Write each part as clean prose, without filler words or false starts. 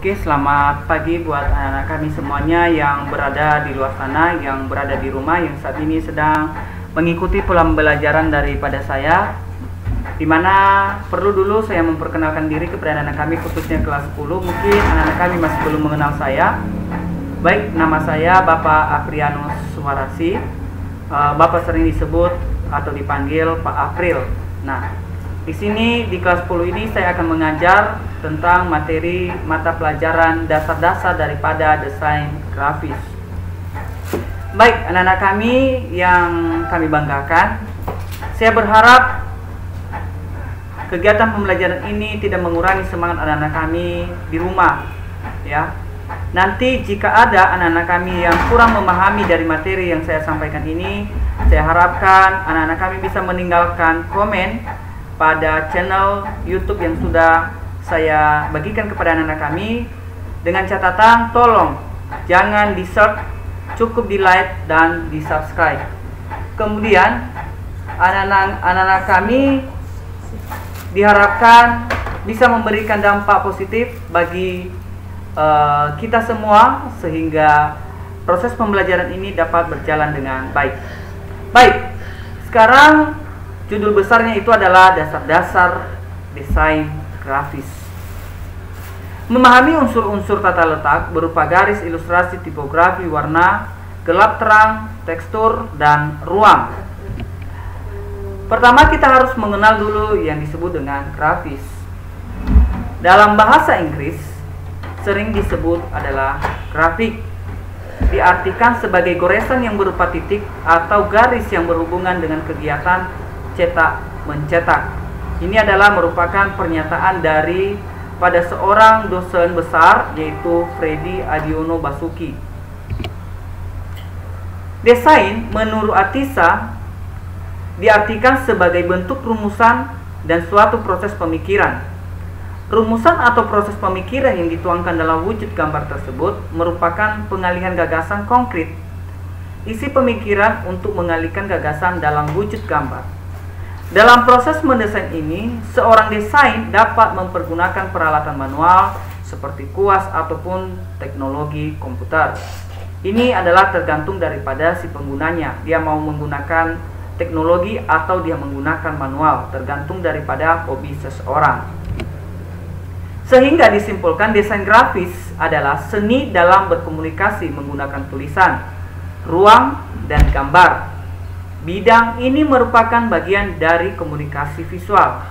Oke, selamat pagi buat anak-anak kami semuanya yang berada di luar sana, yang berada di rumah, yang saat ini sedang mengikuti pembelajaran daripada saya. Dimana perlu dulu saya memperkenalkan diri kepada anak-anak kami, khususnya kelas 10. Mungkin anak-anak kami masih belum mengenal saya. Baik, nama saya Bapak Aprianus Suwarasi. Bapak sering disebut atau dipanggil Pak April. Nah, di sini di kelas 10 ini saya akan mengajar tentang materi mata pelajaran dasar-dasar daripada desain grafis. Baik, anak-anak kami yang kami banggakan, saya berharap kegiatan pembelajaran ini tidak mengurangi semangat anak-anak kami di rumah, ya. Nanti jika ada anak-anak kami yang kurang memahami dari materi yang saya sampaikan ini, saya harapkan anak-anak kami bisa meninggalkan komen pada channel YouTube yang sudah saya bagikan kepada anak-anak kami dengan catatan tolong jangan di-share, cukup di-like dan di-subscribe. Kemudian anak-anak kami diharapkan bisa memberikan dampak positif bagi kita semua sehingga proses pembelajaran ini dapat berjalan dengan baik. Baik, sekarang judul besarnya itu adalah dasar-dasar desain grafis. Memahami unsur-unsur tata letak berupa garis, ilustrasi, tipografi, warna, gelap terang, tekstur, dan ruang. Pertama kita harus mengenal dulu yang disebut dengan grafis. Dalam bahasa Inggris sering disebut adalah grafik. Diartikan sebagai goresan yang berupa titik atau garis yang berhubungan dengan kegiatan cetak mencetak. Ini adalah merupakan pernyataan dari pada seorang dosen besar yaitu Freddy Adiono Basuki. Desain menurut Atisa diartikan sebagai bentuk rumusan dan suatu proses pemikiran. Rumusan atau proses pemikiran yang dituangkan dalam wujud gambar tersebut merupakan pengalihan gagasan konkret. Isi pemikiran untuk mengalihkan gagasan dalam wujud gambar. Dalam proses mendesain ini, seorang desain dapat mempergunakan peralatan manual seperti kuas ataupun teknologi komputer. Ini adalah tergantung daripada si penggunanya. Dia mau menggunakan teknologi atau dia menggunakan manual, tergantung daripada hobi seseorang. Sehingga disimpulkan desain grafis adalah seni dalam berkomunikasi menggunakan tulisan, ruang, dan gambar. Bidang ini merupakan bagian dari komunikasi visual.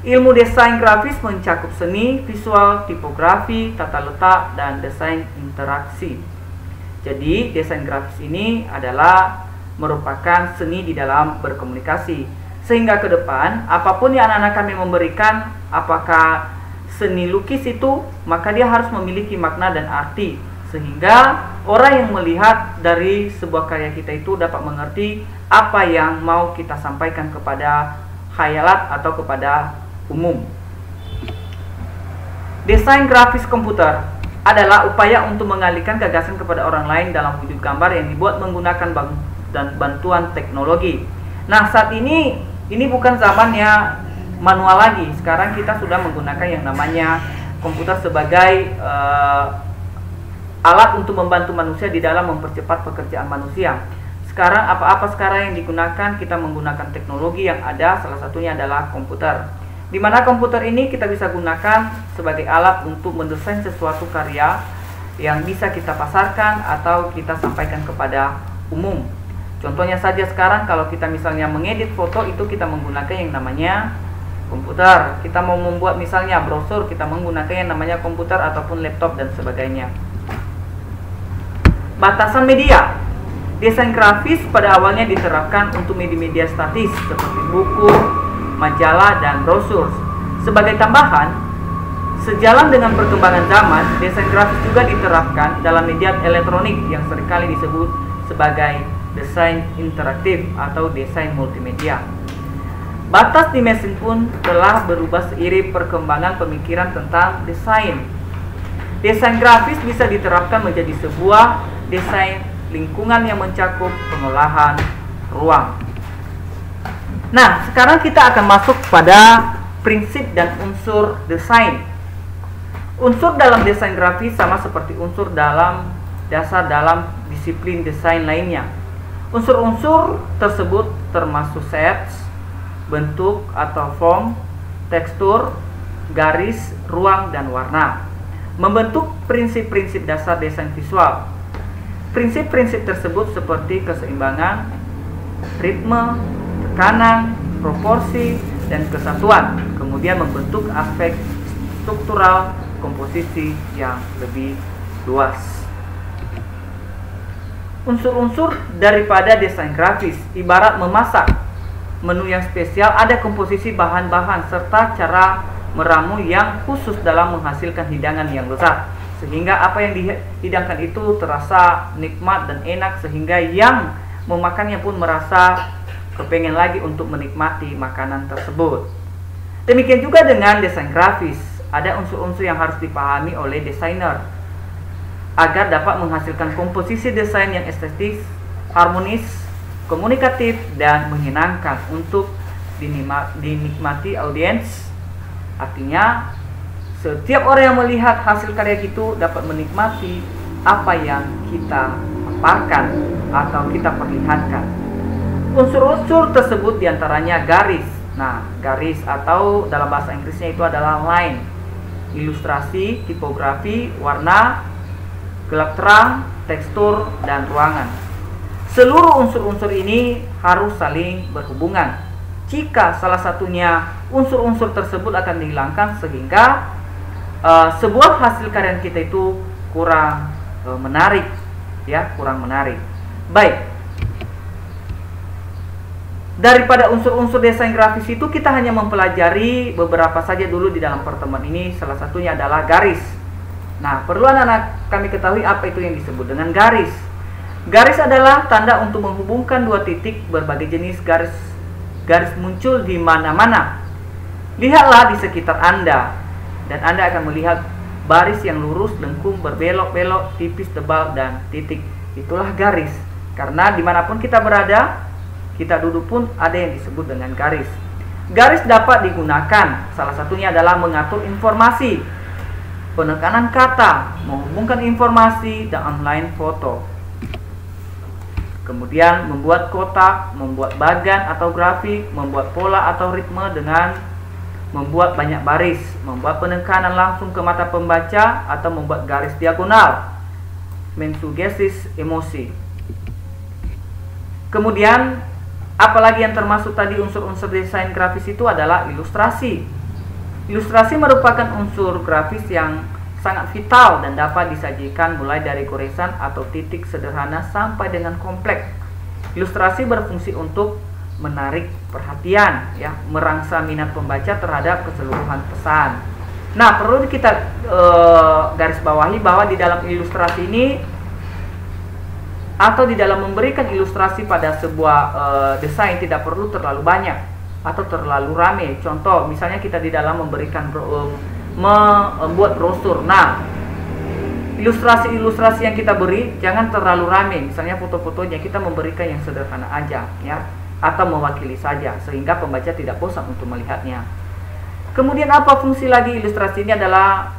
Ilmu desain grafis mencakup seni, visual, tipografi, tata letak, dan desain interaksi. Jadi, desain grafis ini adalah merupakan seni di dalam berkomunikasi. Sehingga ke depan, apapun yang anak-anak kami memberikan, apakah seni lukis itu, maka dia harus memiliki makna dan arti. Sehingga orang yang melihat dari sebuah karya kita itu dapat mengerti apa yang mau kita sampaikan kepada khayalat atau kepada umum. Desain grafis komputer adalah upaya untuk mengalihkan gagasan kepada orang lain dalam wujud gambar yang dibuat menggunakan bantuan teknologi. Nah, saat ini bukan zamannya manual lagi. Sekarang kita sudah menggunakan yang namanya komputer sebagai alat untuk membantu manusia di dalam mempercepat pekerjaan manusia. Sekarang apa-apa sekarang yang digunakan kita menggunakan teknologi yang ada, salah satunya adalah komputer. Di mana komputer ini kita bisa gunakan sebagai alat untuk mendesain sesuatu karya yang bisa kita pasarkan atau kita sampaikan kepada umum. Contohnya saja sekarang kalau kita misalnya mengedit foto itu kita menggunakan yang namanya komputer. Kita mau membuat misalnya brosur, kita menggunakan yang namanya komputer ataupun laptop dan sebagainya. Batasan media. Desain grafis pada awalnya diterapkan untuk media-media statis seperti buku, majalah, dan brosur. Sebagai tambahan, sejalan dengan perkembangan zaman, desain grafis juga diterapkan dalam media elektronik yang seringkali disebut sebagai desain interaktif atau desain multimedia. Batas di mesin pun telah berubah seiring perkembangan pemikiran tentang desain. Desain grafis bisa diterapkan menjadi sebuah desain lingkungan yang mencakup pengolahan ruang. Nah, sekarang kita akan masuk pada prinsip dan unsur desain. Unsur dalam desain grafis sama seperti unsur dalam dasar dalam disiplin desain lainnya. Unsur-unsur tersebut termasuk shapes, bentuk atau form, tekstur, garis, ruang, dan warna. Membentuk prinsip-prinsip dasar desain visual. Prinsip-prinsip tersebut seperti keseimbangan, ritme, tekanan, proporsi, dan kesatuan. Kemudian membentuk aspek struktural komposisi yang lebih luas. Unsur-unsur daripada desain grafis ibarat memasak. Menu yang spesial, ada komposisi bahan-bahan serta cara meramu yang khusus dalam menghasilkan hidangan yang lezat, sehingga apa yang dihidangkan itu terasa nikmat dan enak, sehingga yang memakannya pun merasa kepengen lagi untuk menikmati makanan tersebut. Demikian juga dengan desain grafis, ada unsur-unsur yang harus dipahami oleh desainer agar dapat menghasilkan komposisi desain yang estetis, harmonis, komunikatif, dan menyenangkan untuk dinikmati audiens. Artinya, setiap orang yang melihat hasil karya itu dapat menikmati apa yang kita paparkan atau kita perlihatkan. Unsur-unsur tersebut diantaranya garis. Nah, garis atau dalam bahasa Inggrisnya itu adalah line, ilustrasi, tipografi, warna, gelap terang, tekstur, dan ruangan. Seluruh unsur-unsur ini harus saling berhubungan. Jika salah satunya unsur-unsur tersebut akan dihilangkan, sehingga sebuah hasil karya kita itu kurang menarik, ya, kurang menarik. Baik. Daripada unsur-unsur desain grafis itu, kita hanya mempelajari beberapa saja dulu di dalam pertemuan ini. Salah satunya adalah garis. Nah, perlu anak-anak kami ketahui apa itu yang disebut dengan garis. Garis adalah tanda untuk menghubungkan dua titik. Berbagai jenis garis muncul di mana-mana. Lihatlah di sekitar Anda, dan Anda akan melihat baris yang lurus, lengkung, berbelok-belok, tipis, tebal, dan titik. Itulah garis. Karena dimanapun kita berada, kita duduk pun ada yang disebut dengan garis. Garis dapat digunakan, salah satunya adalah mengatur informasi, penekanan kata, menghubungkan informasi, dan online foto. Kemudian membuat kotak, membuat bagan atau grafik, membuat pola atau ritme dengan membuat banyak baris, membuat penekanan langsung ke mata pembaca atau membuat garis diagonal, mensugesis emosi. Kemudian apalagi yang termasuk tadi unsur-unsur desain grafis itu adalah ilustrasi. Ilustrasi merupakan unsur grafis yang sangat vital dan dapat disajikan mulai dari goresan atau titik sederhana sampai dengan kompleks. Ilustrasi berfungsi untuk menarik perhatian, ya, merangsang minat pembaca terhadap keseluruhan pesan. Nah, perlu kita garis bawahi bahwa di dalam ilustrasi ini atau di dalam memberikan ilustrasi pada sebuah desain tidak perlu terlalu banyak atau terlalu rame. Contoh, misalnya kita di dalam memberikan membuat brosur. Nah, ilustrasi-ilustrasi yang kita beri jangan terlalu rame. Misalnya foto-fotonya kita memberikan yang sederhana aja, ya, atau mewakili saja sehingga pembaca tidak bosan untuk melihatnya. Kemudian apa fungsi lagi ilustrasi ini adalah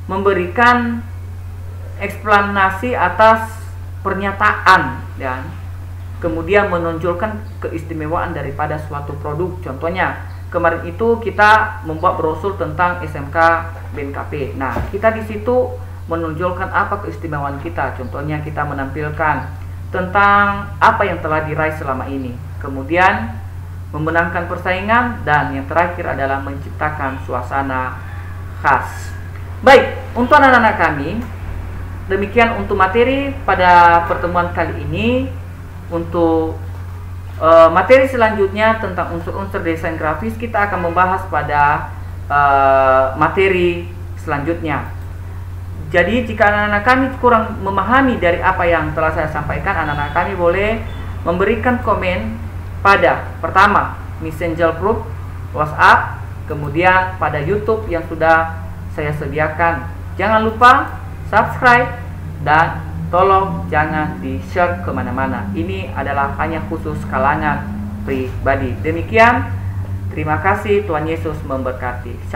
memberikan eksplanasi atas pernyataan, dan kemudian menonjolkan keistimewaan daripada suatu produk. Contohnya, kemarin itu kita membuat brosur tentang SMK BNKP. Nah, kita di situ menonjolkan apa keistimewaan kita. Contohnya kita menampilkan tentang apa yang telah diraih selama ini. Kemudian memenangkan persaingan, dan yang terakhir adalah menciptakan suasana khas. Baik, untuk anak-anak kami, demikian untuk materi pada pertemuan kali ini. Untuk materi selanjutnya tentang unsur-unsur desain grafis, kita akan membahas pada materi selanjutnya. Jadi jika anak-anak kami kurang memahami dari apa yang telah saya sampaikan, anak-anak kami boleh memberikan komen pada pertama Messenger Group, WhatsApp, kemudian pada YouTube yang sudah saya sediakan. Jangan lupa subscribe dan tolong jangan di-share kemana-mana. Ini adalah hanya khusus kalangan pribadi. Demikian, terima kasih. Tuhan Yesus memberkati.